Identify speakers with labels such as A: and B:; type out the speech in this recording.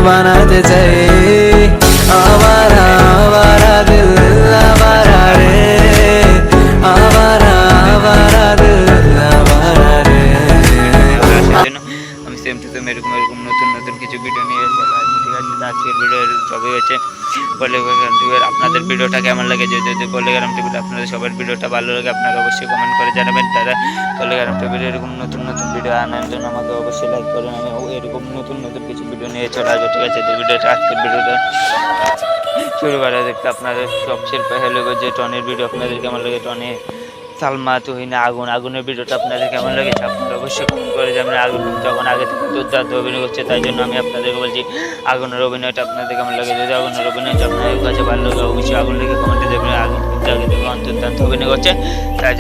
A: বানাতে চাই। আবারা আবারা দিল আবারা রে, আবারা আবারা দিল আবারা রে।
B: আমি সেম টু সেম এরকম এরকম নতুন নতুন কিছু ভিডিও নিয়ে চলে আসবো, ঠিক আছে? তো আজকের ভিডিও সবই হচ্ছে পল্লিগ্রাম টিভির। আপনাদের ভিডিওটা কেমন লাগে, যদি পল্লিগ্রাম টিভির আপনাদের সবার ভিডিওটা ভালো লাগে আপনারা অবশ্যই কমেন্ট করে জানাবেন। তারা পল্লিগ্রাম টিভির এরকম নতুন নতুন ভিডিও আনার জন্য আমাকে অবশ্যই লাইক করেন। আমি এরকম নতুন নতুন কিছু ভিডিও নিয়ে চলে আসবো, ঠিক আছে? তো ভিডিওটা আজকের ভিডিওটা শুরু করা দেখতে আপনাদের সব শিল্পী হলো যে টনের ভিডিও আপনাদের কেমন লাগে, টনে সালমা তুহিনা আগুনের ভিডিওটা আপনাদের কেমন লেগেছে আপনারা অবশ্যই কমেন্ট করে যাবেন। আগুন যখন আগে থেকে দুর্দান্ত অভিনয় করছে, তাই জন্য আমি আপনাদেরকে বলছি আগুনের অভিনয়টা আপনাদের কেমন লাগে। যদি আগুনের অভিনয়টা আপনাদের কাছে ভালো লাগে অবশ্যই আগুন লেগে কমেন্টে দেবেন। আগুন কিন্তু আগে থেকে দুর্দান্ত অভিনয় করছে, তাই